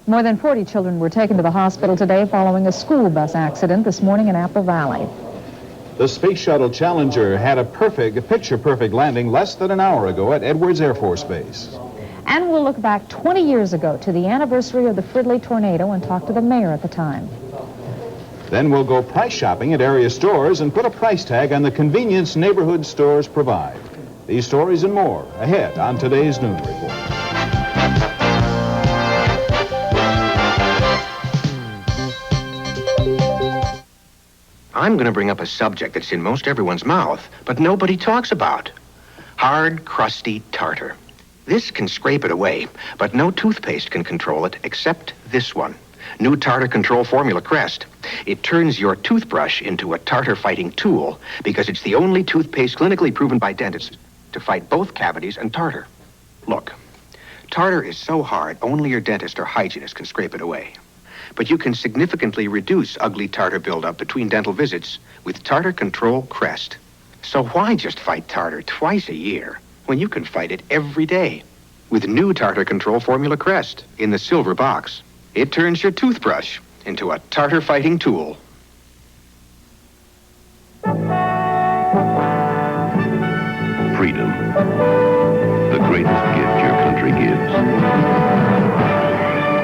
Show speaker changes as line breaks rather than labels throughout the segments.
More than 40 children were taken to the hospital today following a school bus accident this morning in Apple Valley.
The Space Shuttle Challenger had a picture-perfect landing less than an hour ago at Edwards Air Force Base.
And we'll look back 20 years ago to the anniversary of the Fridley tornado and talk to the mayor at the time.
Then we'll go price shopping at area stores and put a price tag on the convenience neighborhood stores provide. These stories and more ahead on today's Noon Report.
I'm going to bring up a subject that's in most everyone's mouth, but nobody talks about. Hard, crusty tartar. This can scrape it away, but no toothpaste can control it except this one. New Tartar Control Formula Crest. It turns your toothbrush into a tartar-fighting tool because it's the only toothpaste clinically proven by dentists to fight both cavities and tartar. Look, tartar is so hard, only your dentist or hygienist can scrape it away. But you can significantly reduce ugly tartar buildup between dental visits with Tartar Control Crest. So why just fight tartar twice a year when you can fight it every day? With new Tartar Control Formula Crest in the silver box. It turns your toothbrush into a tartar-fighting tool.
Freedom, the greatest gift your country gives.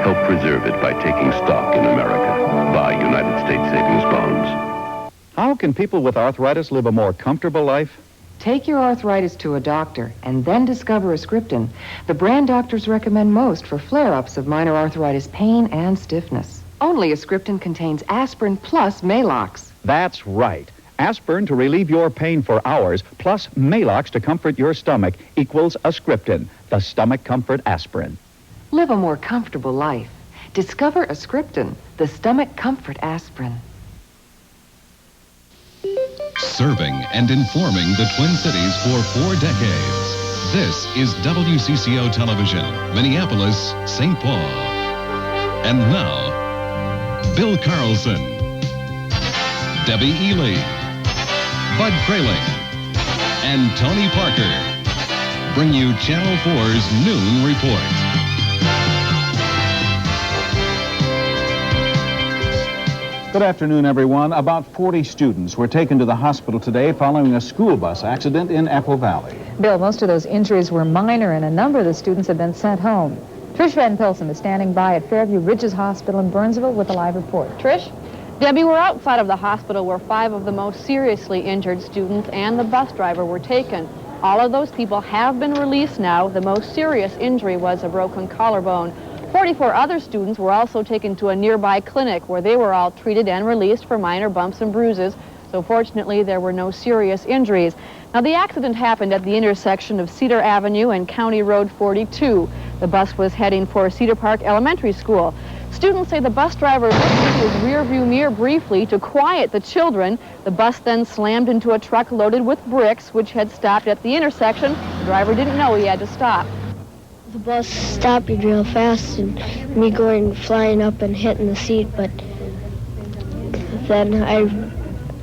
Help preserve it by taking stock in America. Buy United States Savings Bonds.
How can people with arthritis live a more comfortable life?
Take your arthritis to a doctor and then discover Ascriptin, the brand doctors recommend most for flare-ups of minor arthritis pain and stiffness. Only Ascriptin contains aspirin plus Maalox.
That's right. Aspirin to relieve your pain for hours, plus Maalox to comfort your stomach, equals Ascriptin, the stomach comfort aspirin.
Live a more comfortable life. Discover Ascriptin, the stomach comfort aspirin.
Serving and informing the Twin Cities for 4 decades. This is WCCO Television, Minneapolis, St. Paul. And now, Bill Carlson, Debbie Ely, Bud Kraehling, and Tony Parker bring you Channel 4's Noon Report.
Good afternoon, everyone. About 40 students were taken to the hospital today following a school bus accident in Apple Valley.
Bill, most of those injuries were minor, and a number of the students have been sent home. Trish Van Pilsen is standing by at Fairview Ridges Hospital in Burnsville with a live report. Trish?
Debbie, we're outside of the hospital where 5 of the most seriously injured students and the bus driver were taken. All of those people have been released now. The most serious injury was a broken collarbone. 44 other students were also taken to a nearby clinic where they were all treated and released for minor bumps and bruises. So fortunately, there were no serious injuries. Now, the accident happened at the intersection of Cedar Avenue and County Road 42. The bus was heading for Cedar Park Elementary School. Students say the bus driver looked into his rearview mirror briefly to quiet the children. The bus then slammed into a truck loaded with bricks, which had stopped at the intersection. The driver didn't know he had to stop.
The bus stopped real fast and me going flying up and hitting the seat, but then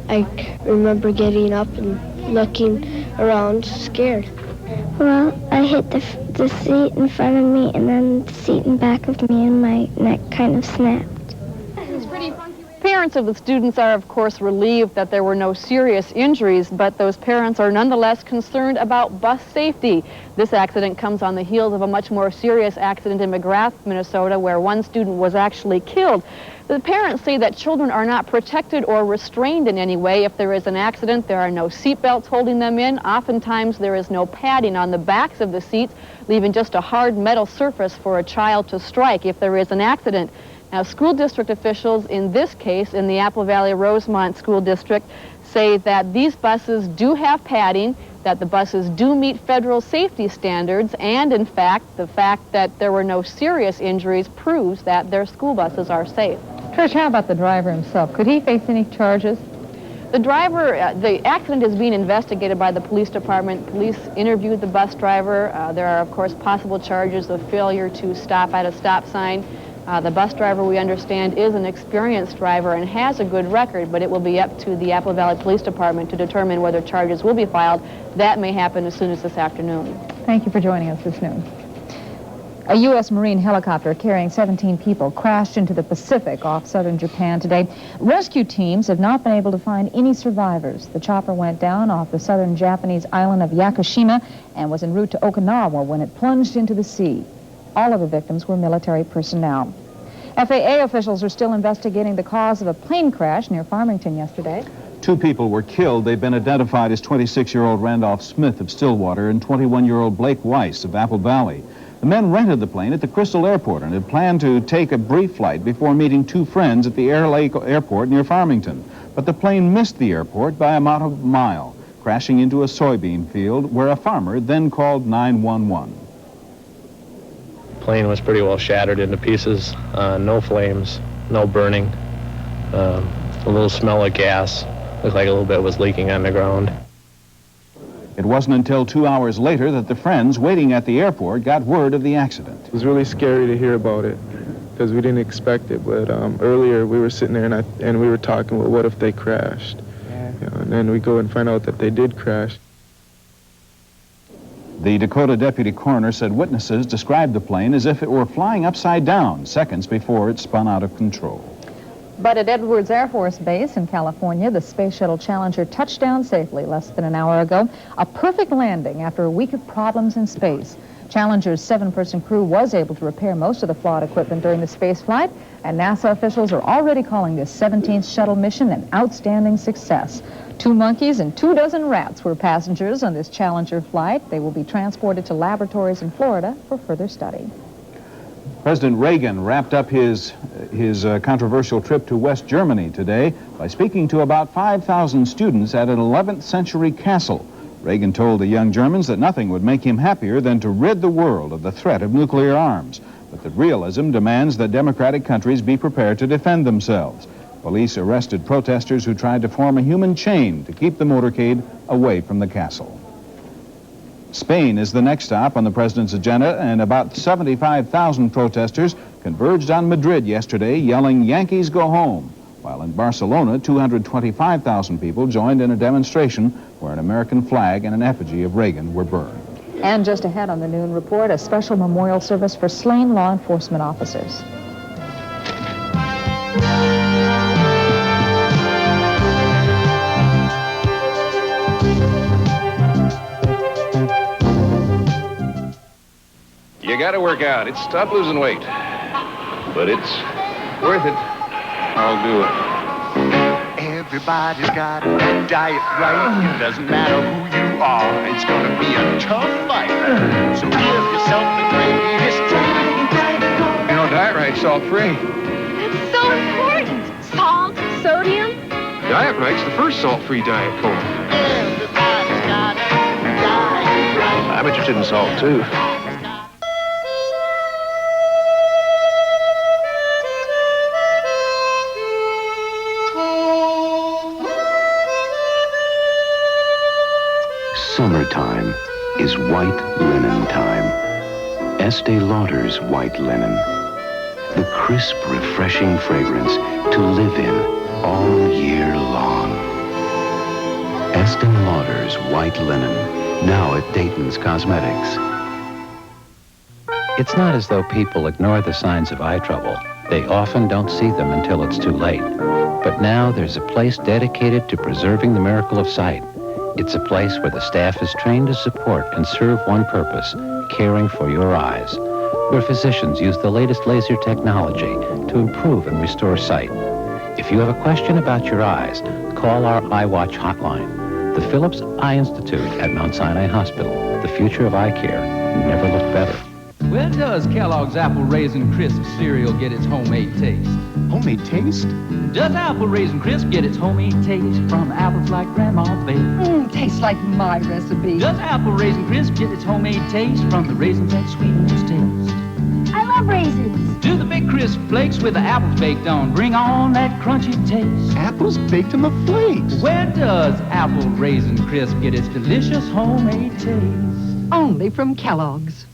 I remember getting up and looking around scared.
Well, I hit the seat in front of me and then the seat in back of me and my neck kind of snapped.
Parents of the students are, of course, relieved that there were no serious injuries, but those parents are nonetheless concerned about bus safety. This accident comes on the heels of a much more serious accident in McGrath, Minnesota, where one student was actually killed. The parents say that children are not protected or restrained in any way. If there is an accident, there are no seat belts holding them in. Oftentimes, there is no padding on the backs of the seats, leaving just a hard metal surface for a child to strike if there is an accident. Now, school district officials in this case, in the Apple Valley Rosemont School District, say that these buses do have padding, that the buses do meet federal safety standards, and in fact, the fact that there were no serious injuries proves that their school buses are safe.
Trish, how about the driver himself? Could he face any charges?
The driver, the accident is being investigated by the police department. Police interviewed the bus driver. There are, of course, possible charges of failure to stop at a stop sign. The bus driver, we understand, is an experienced driver and has a good record, but it will be up to the Apple Valley Police Department to determine whether charges will be filed. That may happen as soon as this afternoon.
Thank you for joining us this noon. A U.S. Marine helicopter carrying 17 people crashed into the Pacific off southern Japan today. Rescue teams have not been able to find any survivors. The chopper went down off the southern Japanese island of Yakushima and was en route to Okinawa when it plunged into the sea. All of the victims were military personnel. FAA officials are still investigating the cause of a plane crash near Farmington yesterday.
2 people were killed. They've been identified as 26-year-old Randolph Smith of Stillwater and 21-year-old Blake Weiss of Apple Valley. The men rented the plane at the Crystal Airport and had planned to take a brief flight before meeting 2 friends at the Air Lake Airport near Farmington. But the plane missed the airport by about a mile, crashing into a soybean field where a farmer then called 911.
The plane was pretty well shattered into pieces. No flames, no burning, a little smell of gas. Looked like a little bit was leaking on the ground.
It wasn't until 2 hours later that the friends waiting at the airport got word of the accident.
It was really scary to hear about it because we didn't expect it. But earlier we were sitting there and we were talking, well, what if they crashed? Yeah. You know, and then we go and find out that they did crash.
The Dakota deputy coroner said witnesses described the plane as if it were flying upside down seconds before it spun out of control.
But at Edwards Air Force Base in California, the Space Shuttle Challenger touched down safely less than an hour ago. A perfect landing after a week of problems in space. Challenger's 7-person crew was able to repair most of the flawed equipment during the space flight, and NASA officials are already calling this 17th shuttle mission an outstanding success. 2 monkeys and 24 rats were passengers on this Challenger flight. They will be transported to laboratories in Florida for further study.
President Reagan wrapped up his controversial trip to West Germany today by speaking to about 5,000 students at an 11th century castle. Reagan told the young Germans that nothing would make him happier than to rid the world of the threat of nuclear arms, but that realism demands that democratic countries be prepared to defend themselves. Police arrested protesters who tried to form a human chain to keep the motorcade away from the castle. Spain is the next stop on the president's agenda, and about 75,000 protesters converged on Madrid yesterday yelling, "Yankees go home," while in Barcelona, 225,000 people joined in a demonstration where an American flag and an effigy of Reagan were burned.
And just ahead on the noon report, a special memorial service for slain law enforcement officers.
You gotta work out. It's tough losing weight. But it's worth it. I'll do it.
Everybody's got a diet right. It doesn't matter who you are. It's gonna be a tough fight. So give yourself the greatest treat.
You know, Diet Right's salt-free.
That's so important. Salt, sodium.
Diet Right's the first salt-free diet Coke.
Everybody's got a diet right.
I'm interested in salt, too.
Summertime is white linen time. Estee Lauder's white linen. The crisp, refreshing fragrance to live in all year long. Estee Lauder's white linen, now at Dayton's Cosmetics.
It's not as though people ignore the signs of eye trouble. They often don't see them until it's too late. But now there's a place dedicated to preserving the miracle of sight. It's a place where the staff is trained to support and serve one purpose, caring for your eyes, where physicians use the latest laser technology to improve and restore sight. If you have a question about your eyes, call our iWatch hotline. The Phillips Eye Institute at Mount Sinai Hospital. The future of eye care never looked better.
When does Kellogg's Apple Raisin Crisp cereal get its homemade taste?
Homemade taste?
Does Apple Raisin Crisp get its homemade taste from apples like Grandma baked?
Tastes like my recipe.
Does Apple Raisin Crisp get its homemade taste from the raisins that sweeten its taste?
I love raisins.
Do the big crisp flakes with the apples baked on bring on that crunchy taste?
Apples baked in the flakes.
Where does Apple Raisin Crisp get its delicious homemade taste?
Only from Kellogg's.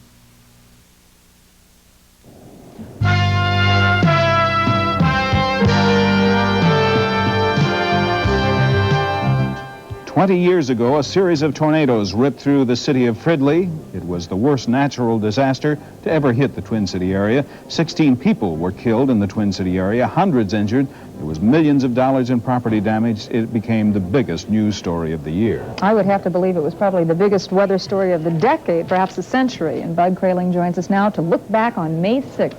20 years ago, a series of tornadoes ripped through the city of Fridley. It was the worst natural disaster to ever hit the Twin City area. 16 people were killed in the Twin City area, hundreds injured. There was millions of dollars in property damage. It became the biggest news story of the year.
I would have to believe it was probably the biggest weather story of the decade, perhaps the century. And Bud Kraehling joins us now to look back on May 6th.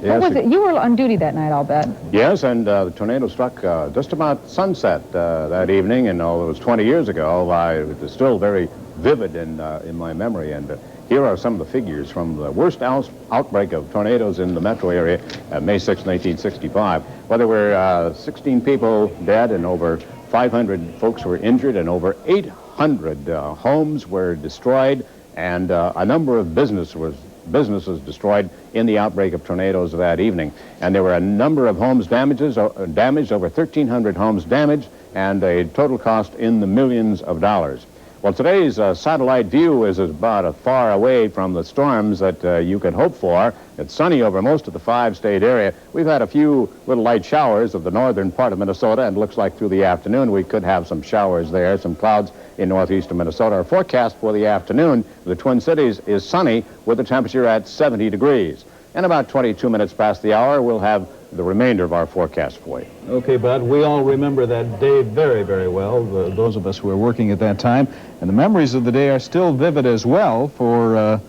Yes,
what was it? You were on duty that night, I'll bet.
Yes, and the tornado struck just about sunset that evening, and although it was 20 years ago, it was still very vivid in my memory. And here are some of the figures from the worst outbreak of tornadoes in the metro area, May 6, 1965. Well, there were 16 people dead, and over 500 folks were injured, and over 800 homes were destroyed, and a number of businesses destroyed in the outbreak of tornadoes that evening. And there were a number of homes damaged, over 1,300 homes damaged, and a total cost in the millions of dollars. Well, today's satellite view is about as far away from the storms that you could hope for. It's sunny over most of the 5-state area. We've had a few little light showers of the northern part of Minnesota, and it looks like through the afternoon we could have some showers there, some clouds in northeastern Minnesota. Our forecast for the afternoon for the Twin Cities is sunny with the temperature at 70 degrees. In about 22 minutes past the hour, we'll have the remainder of our forecast for you.
Okay, Bud, we all remember that day very, very well, those of us who were working at that time. And the memories of the day are still vivid as well for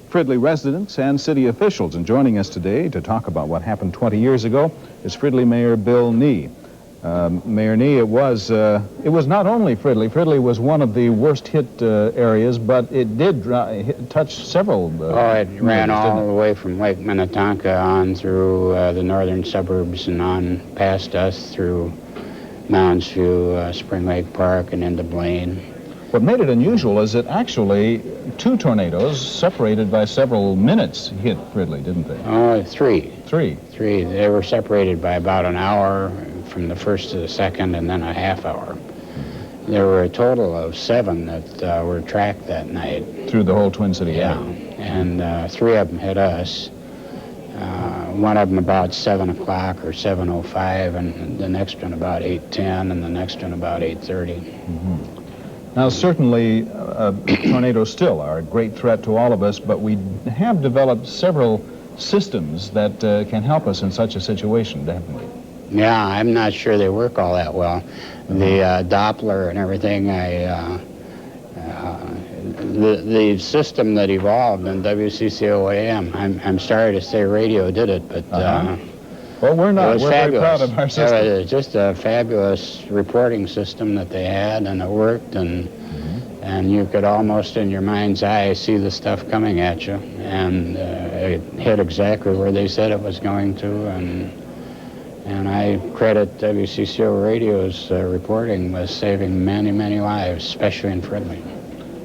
Fridley residents and city officials. And joining us today to talk about what happened 20 years ago is Fridley Mayor Bill Nee. Mayor Nee, it was not only Fridley. Fridley was one of the worst hit areas, but it did touch several.
It ran all the way from Lake Minnetonka on through the northern suburbs and on past us through Mounds View, Spring Lake Park, and into Blaine.
What made it unusual is that actually 2 tornadoes separated by several minutes hit Fridley, didn't they?
3.
3.
They were separated by about an hour from the first to the second, and then a half hour. There were a total of 7 that were tracked that night.
Through the whole Twin City area?
Yeah, and 3 of them hit us. One of them about 7 o'clock or 7:05, and the next one about 8:10, and the next one about 8:30.
Mm-hmm. Now, certainly, tornadoes still are a great threat to all of us, but we have developed several systems that can help us in such a situation, haven't we?
Yeah, I'm not sure they work all that well. The Doppler and everything, the system that evolved in WCCO AM, I'm sorry to say radio did it, but
well, we're not. We're
fabulous.
Very proud of our system.
It was just a fabulous reporting system that they had, and it worked, and you could almost in your mind's eye see the stuff coming at you, and it hit exactly where they said it was going to, and I credit WCCO Radio's reporting with saving many, many lives, especially in Fridley.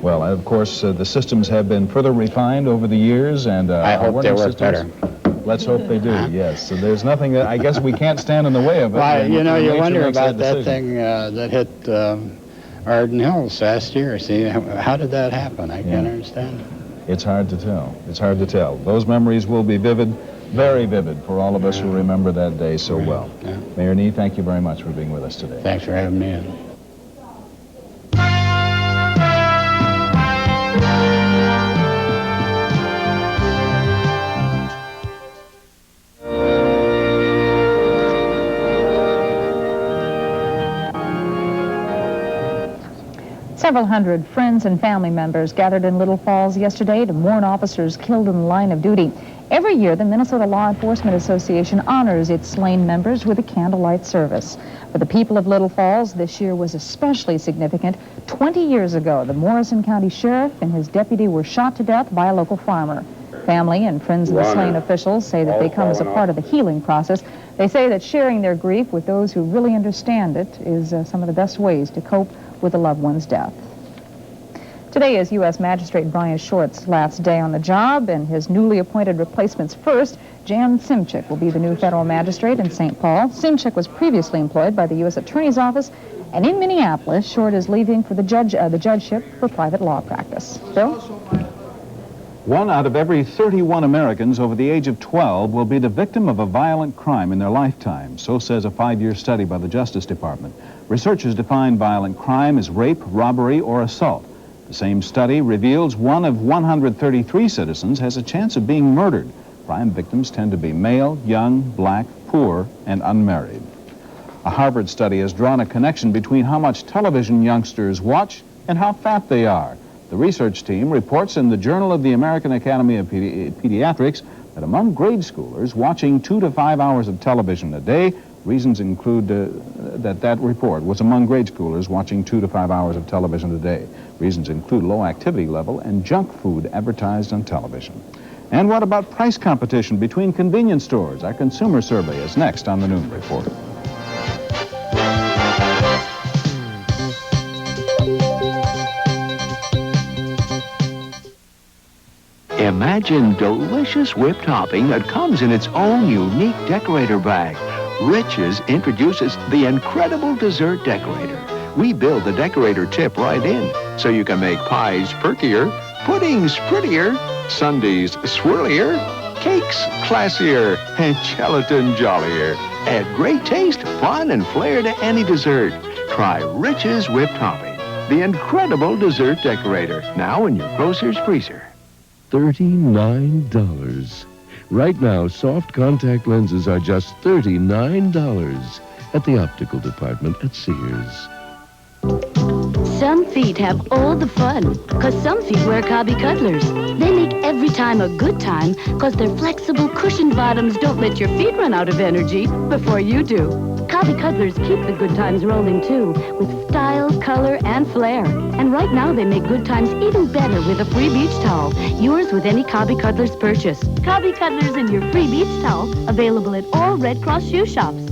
Well, of course, the systems have been further refined over the years, and
I hope they work better.
Let's hope they do, yes. So there's nothing that, I guess we can't stand in the way of it.
Well, you know, you wonder about that thing that hit Arden Hills last year. See, how did that happen? I can't understand.
It's hard to tell. It's hard to tell. Those memories will be vivid, very vivid for all of us who remember that day so well.
Yeah.
Mayor Nee, thank you very much for being with us today.
Thanks for having me in.
Several hundred friends and family members gathered in Little Falls yesterday to mourn officers killed in the line of duty. Every year, the Minnesota Law Enforcement Association honors its slain members with a candlelight service. For the people of Little Falls, this year was especially significant. 20 years ago, the Morrison County Sheriff and his deputy were shot to death by a local farmer. Family and friends of the slain officials say that they come as a part of the healing process. They say that sharing their grief with those who really understand it is some of the best ways to cope with a loved one's death. Today is U.S. Magistrate Brian Short's last day on the job, and his newly appointed replacement's first. Jan Simchik will be the new federal magistrate in St. Paul. Simchik was previously employed by the U.S. Attorney's Office, and in Minneapolis, Short is leaving for the judgeship for private law practice. Bill?
1 out of every 31 Americans over the age of 12 will be the victim of a violent crime in their lifetime. So says a 5-year study by the Justice Department. Researchers define violent crime as rape, robbery, or assault. The same study reveals 1 of 133 citizens has a chance of being murdered. Crime victims tend to be male, young, black, poor, and unmarried. A Harvard study has drawn a connection between how much television youngsters watch and how fat they are. The research team reports in the Journal of the American Academy of Pediatrics that among grade schoolers watching 2 to 5 hours of television a day, reasons include that report was among grade schoolers watching 2 to 5 hours of television a day. Reasons include low activity level and junk food advertised on television. And what about price competition between convenience stores? Our consumer survey is next on the Noon Report.
Imagine delicious whipped topping that comes in its own unique decorator bag. Rich's introduces the incredible dessert decorator. We build the decorator tip right in, so you can make pies perkier, puddings prettier, sundaes swirlier, cakes classier, and gelatin jollier. Add great taste, fun, and flair to any dessert. Try Rich's whipped topping, the incredible dessert decorator, now in your grocer's freezer.
$39. Right now, soft contact lenses are just $39 at the optical department at Sears.
Some feet have all the fun, because some feet wear Cobby Cuddlers. They make every time a good time, because their flexible cushioned bottoms don't let your feet run out of energy before you do. Cobby Cuddlers keep the good times rolling, too, with style, color, and flair. And right now, they make good times even better with a free beach towel. Yours with any Cobby Cuddlers purchase. Cobby Cuddlers in your free beach towel, available at all Red Cross shoe shops.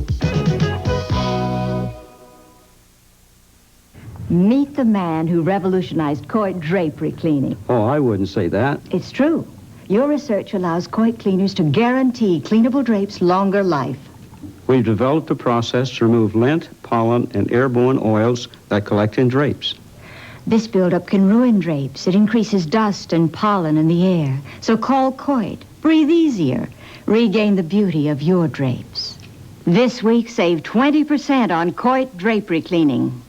Meet the man who revolutionized Coit drapery cleaning.
Oh, I wouldn't say that.
It's true. Your research allows Coit cleaners to guarantee cleanable drapes longer life.
We've developed a process to remove lint, pollen, and airborne oils that collect in drapes.
This buildup can ruin drapes. It increases dust and pollen in the air. So call Coit. Breathe easier. Regain the beauty of your drapes. This week, save 20% on Coit drapery cleaning.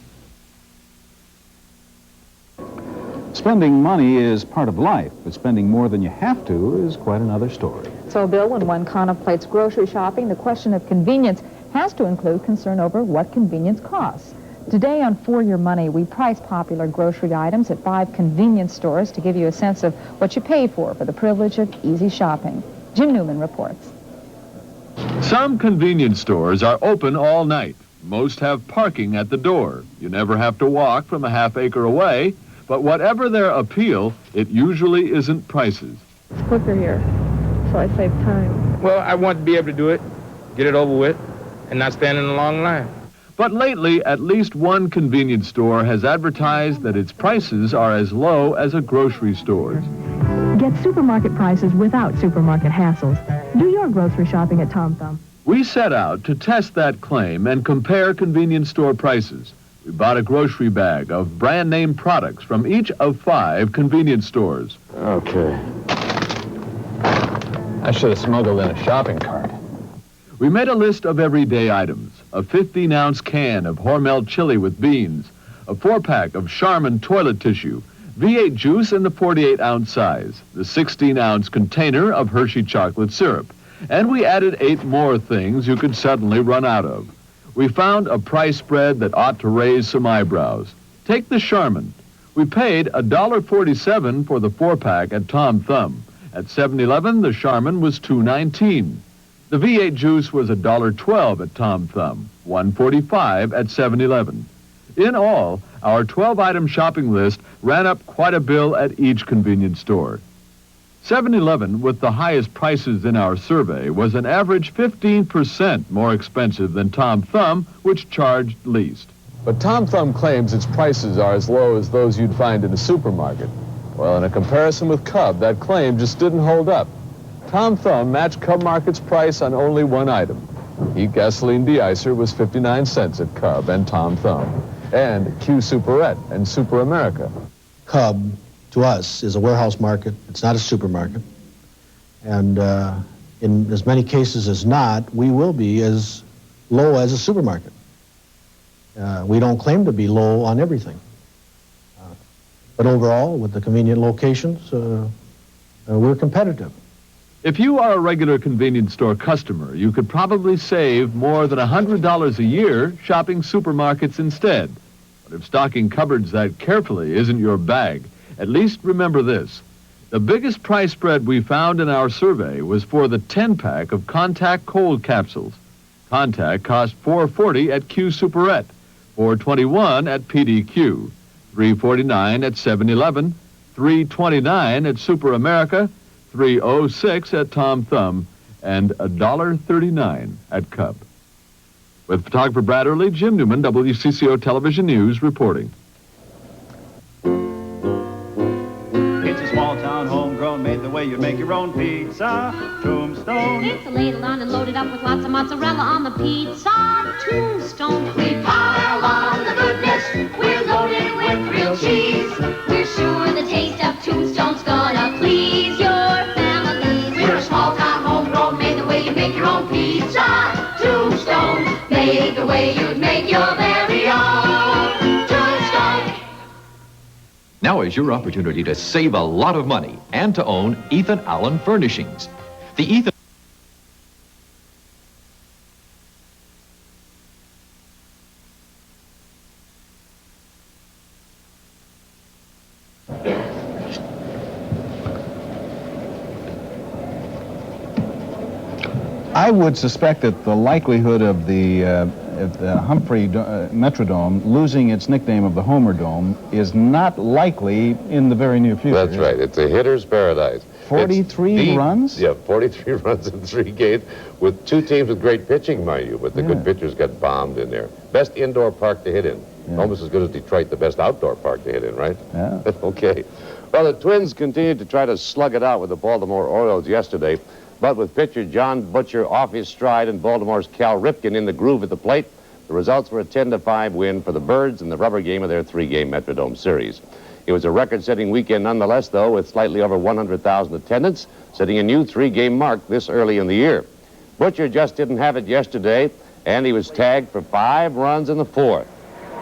Spending money is part of life, but spending more than you have to is quite another story.
So, Bill, when one contemplates grocery shopping, the question of convenience has to include concern over what convenience costs. Today on For Your Money, we price popular grocery items at 5 convenience stores to give you a sense of what you pay for the privilege of easy shopping. Jim Newman reports.
Some convenience stores are open all night. Most have parking at the door. You never have to walk from a half-acre away. But whatever their appeal, it usually isn't prices.
It's quicker here, so I save time.
Well, I want to be able to do it, get it over with, and not stand in a long line.
But lately, at least one convenience store has advertised that its prices are as low as a grocery store's.
Get supermarket prices without supermarket hassles. Do your grocery shopping at Tom Thumb.
We set out to test that claim and compare convenience store prices. We bought a grocery bag of brand name products from each of 5 convenience stores.
Okay. I should have smuggled in a shopping cart.
We made a list of everyday items. A 15-ounce can of Hormel chili with beans, a 4-pack of Charmin toilet tissue, V8 juice in the 48-ounce size, the 16-ounce container of Hershey chocolate syrup, and we added 8 more things you could suddenly run out of. We found a price spread that ought to raise some eyebrows. Take the Charmin. We paid $1.47 for the 4-pack at Tom Thumb. At 7-Eleven, the Charmin was $2.19. The V8 juice was $1.12 at Tom Thumb, $1.45 at 7-Eleven. In all, our 12-item shopping list ran up quite a bill at each convenience store. 7-Eleven, with the highest prices in our survey, was an average 15% more expensive than Tom Thumb, which charged least.
But Tom Thumb claims its prices are as low as those you'd find in a supermarket. Well, in a comparison with Cub, that claim just didn't hold up. Tom Thumb matched Cub Market's price on only one item. Heat gasoline de-icer was 59 cents at Cub and Tom Thumb, and Q Superette and Superamerica.
Cub, to us, is a warehouse market. It's not a supermarket. And in as many cases as not, we will be as low as a supermarket. We don't claim to be low on everything. But overall, with the convenient locations, we're competitive.
If you are a regular convenience store customer, you could probably save more than $100 a year shopping supermarkets instead. But if stocking cupboards that carefully isn't your bag, at least remember this. The biggest price spread we found in our survey was for the 10-pack of Contact cold capsules. Contact cost $4.40 at Q Superette, $4.21 at PDQ, $3.49 at 7-Eleven, $3.29 at Superamerica, $3.06 at Tom Thumb, and $1.39 at Cub. With photographer Brad Early, Jim Newman, WCCO Television News, reporting.
It's a small town, homegrown, made the way you make your own pizza. Tombstone.
It's a ladle on and loaded up with lots of mozzarella on the pizza. Tombstone. We pile on the goodness. We're loaded with real cheese. We're sure the taste of Tombstone's gonna please your family. We're a small town, homegrown, made the way you make your own pizza. Tombstone. Made the way you'd make your very own. Tombstone.
Now is your opportunity to save a lot of money and to own Ethan Allen Furnishings. The Ethan
I would suspect that the likelihood of the Humphrey Metrodome losing its nickname of the Homer Dome is not likely in the very near future.
That's right. It's a hitter's paradise.
43 runs?
Yeah, 43 runs in 3 games with 2 teams with great pitching, mind you, but the good pitchers got bombed in there. Best indoor park to hit in. Yeah. Almost as good as Detroit, the best outdoor park to hit in, right?
Yeah.
Okay. Well, the Twins continued to try to slug it out with the Baltimore Orioles yesterday, but with pitcher John Butcher off his stride and Baltimore's Cal Ripken in the groove at the plate, the results were a 10-5 win for the Birds in the rubber game of their 3-game Metrodome series. It was a record-setting weekend nonetheless, though, with slightly over 100,000 attendance, setting a new 3-game mark this early in the year. Butcher just didn't have it yesterday, and he was tagged for 5 runs in the 4th.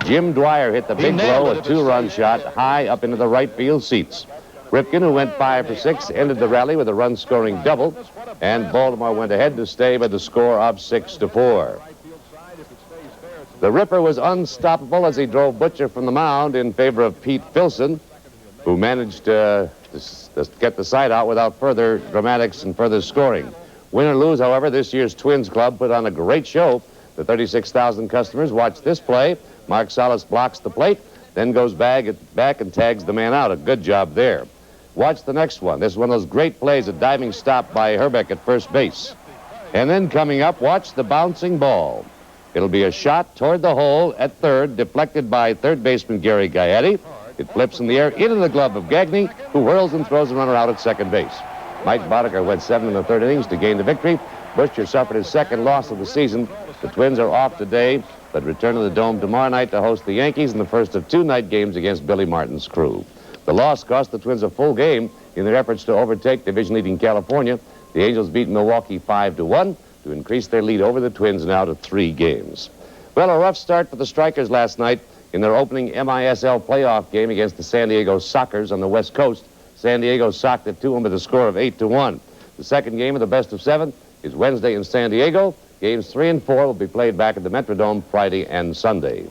Jim Dwyer hit the big blow, a 2-run shot high up into the right field seats. Ripken, who went 5 for 6, ended the rally with a run-scoring double, and Baltimore went ahead to stay by the score of 6-4. The Ripper was unstoppable as he drove Butcher from the mound in favor of Pete Filson, who managed to get the side out without further dramatics and further scoring. Win or lose, however, this year's Twins club put on a great show. The 36,000 customers watched this play. Mark Salas blocks the plate, then goes back and tags the man out. A good job there. Watch the next one. This is one of those great plays, a diving stop by Herbeck at first base. And then coming up, watch the bouncing ball. It'll be a shot toward the hole at third, deflected by third baseman Gary Gaetti. It flips in the air into the glove of Gagne, who whirls and throws the runner out at second base. Mike Boddicker went 7 in the 3rd innings to gain the victory. Butcher suffered his 2nd loss of the season. The Twins are off today, but return to the Dome tomorrow night to host the Yankees in the first of 2 night games against Billy Martin's crew. The loss cost the Twins a full game in their efforts to overtake division-leading California. The Angels beat Milwaukee 5-1 to increase their lead over the Twins now to 3 games. Well, a rough start for the Strikers last night in their opening MISL playoff game against the San Diego Sockers on the West Coast. San Diego socked it to them with a score of 8-1. The second game of the best of 7 is Wednesday in San Diego. Games 3 and 4 will be played back at the Metrodome Friday and Sunday.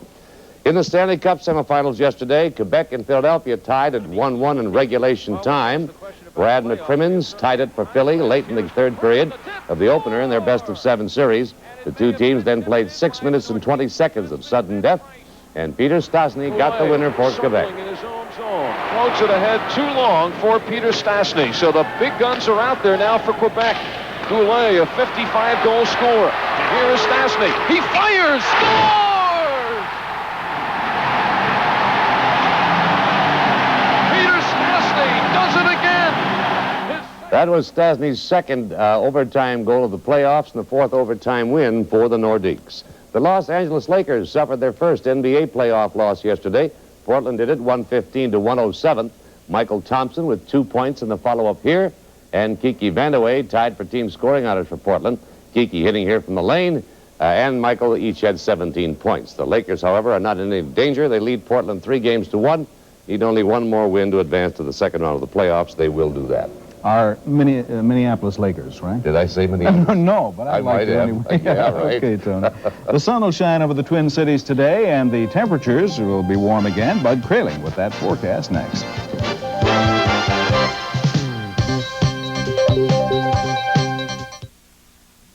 In the Stanley Cup semifinals yesterday, Quebec and Philadelphia tied at 1-1 in regulation time. Brad McCrimmons tied it for Philly late in the 3rd period of the opener in their best of 7 series. The 2 teams then played 6 minutes and 20 seconds of sudden death, and Peter Stastny got the winner for Quebec.
Floats it ahead too long for Peter Stastny. So the big guns are out there now for Quebec. Goulet, a 55-goal scorer. And here is Stastny. He fires! Scores! Peter Stastny does it again!
That was Stastny's 2nd overtime goal of the playoffs and the 4th overtime win for the Nordiques. The Los Angeles Lakers suffered their first NBA playoff loss yesterday. Portland did it 115-107. Michael Thompson with 2 points in the follow-up here. And Kiki Vandeweghe tied for team scoring honors for Portland. Kiki hitting here from the lane. and Michael each had 17 points. The Lakers, however, are not in any danger. They lead Portland 3-1. Need only one more win to advance to the second round of the playoffs. They will do that.
Our Minneapolis Lakers, right?
Did I say Minneapolis?
No, but I like it anyway.
Yeah, right.
Okay, Tony. The sun will shine over the Twin Cities today, and the temperatures will be warm again. Bud Kraehling with that forecast next.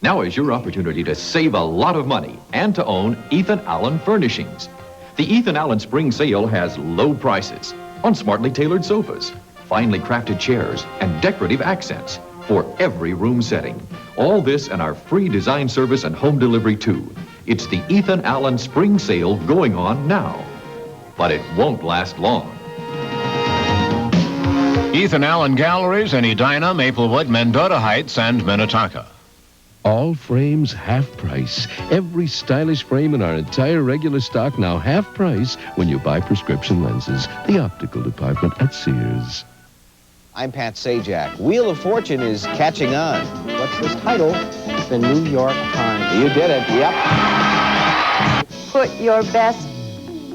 Now is your opportunity to save a lot of money and to own Ethan Allen Furnishings. The Ethan Allen Spring Sale has low prices on smartly tailored sofas, finely crafted chairs, and decorative accents for every room setting. All this and our free design service and home delivery too. It's the Ethan Allen Spring Sale going on now. But it won't last long.
Ethan Allen Galleries in Edina, Maplewood, Mendota Heights, and Minnetonka.
All frames half price. Every stylish frame in our entire regular stock now half price when you buy prescription lenses. The optical department at Sears.
I'm Pat Sajak. Wheel of Fortune is catching on. What's this title? The New York Times. You did it. Yep.
Put your best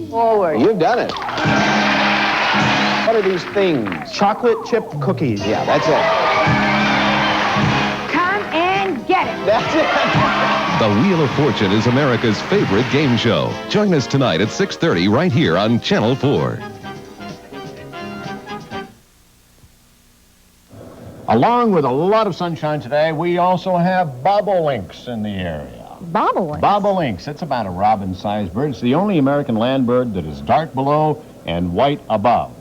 forward.
You've done it. What are these things?
Chocolate chip cookies.
Yeah, that's it.
Come and get it.
That's it.
The Wheel of Fortune is America's favorite game show. Join us tonight at 6:30 right here on Channel 4.
Along with a lot of sunshine today, we also have bobolinks in the area.
Bobolinks?
Bobolinks. It's about a robin-sized bird. It's the only American land bird that is dark below and white above.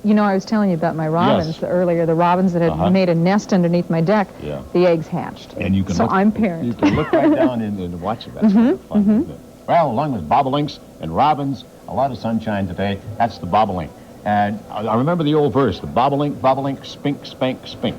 You know, I was telling you about my robins earlier, the robins that had made a nest underneath my deck.
Yeah.
The eggs hatched.
And you can
so
look,
I'm parent.
You can look right down in and watch it. That's kind of fun. Well, along with bobolinks and robins, a lot of sunshine today. That's the bobolink. And I remember the old verse, the bobolink, spink, spank, spink.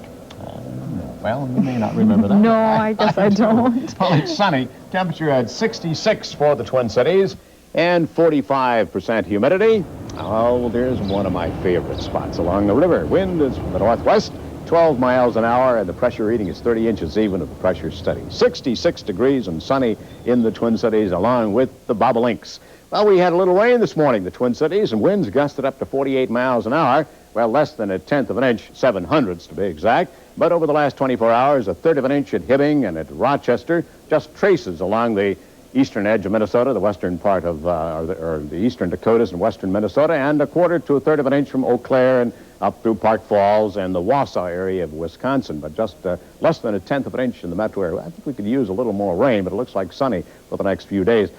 Well, you may not remember that.
No, I guess I don't.
Well, it's sunny. Temperature at 66 for the Twin Cities and 45% humidity. Oh, there's one of my favorite spots along the river. Wind is from the northwest, 12 miles an hour, and the pressure reading is 30 inches even if the pressure is steady. 66 degrees and sunny in the Twin Cities along with the bobolinks. Well, we had a little rain this morning, the Twin Cities, and winds gusted up to 48 miles an hour. Well, less than a tenth of an inch, 7/100ths to be exact. But over the last 24 hours, a third of an inch at Hibbing and at Rochester, just traces along the eastern edge of Minnesota, the western part of, or the eastern Dakotas and western Minnesota, and a quarter to a third of an inch from Eau Claire and up through Park Falls and the Wausau area of Wisconsin, but just less than a tenth of an inch in the metro area. I think we could use a little more rain, but it looks like sunny for the next few days.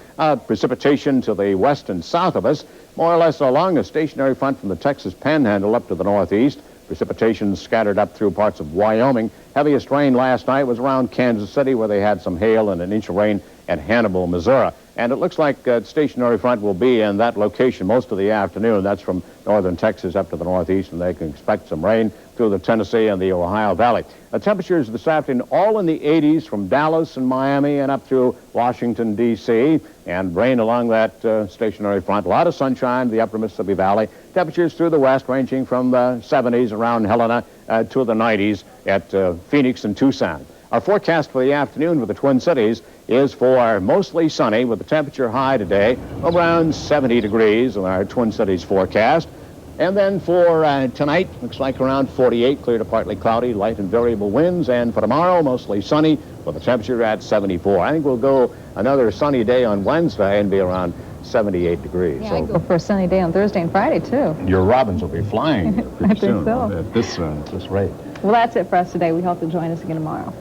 Precipitation to the west and south of us, more or less along a stationary front from the Texas Panhandle up to the northeast. Precipitation scattered up through parts of Wyoming. Heaviest rain last night was around Kansas City, where they had some hail and an inch of rain at Hannibal, Missouri. And it looks like stationary front will be in that location most of the afternoon. That's from northern Texas up to the northeast, and they can expect some rain through the Tennessee and the Ohio Valley. Temperatures this afternoon all in the 80s from Dallas and Miami and up through Washington, D.C., and rain along that stationary front. A lot of sunshine, the upper Mississippi Valley. Temperatures through the west ranging from the 70s around Helena to the 90s at Phoenix and Tucson. Our forecast for the afternoon for the Twin Cities is for mostly sunny with the temperature high today around 70 degrees in our Twin Cities forecast. And then for tonight, looks like around 48, clear to partly cloudy, light and variable winds. And for tomorrow, mostly sunny with the temperature at 74. I think we'll go another sunny day on Wednesday and be around 78 degrees.
Yeah, so I go for a sunny day on Thursday and Friday, too.
Your robins will be flying pretty soon
so.
at this rate.
Well, that's it for us today. We hope you'll join us again tomorrow.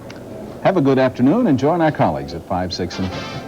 Have a good afternoon and join our colleagues at 5, 6, and 7.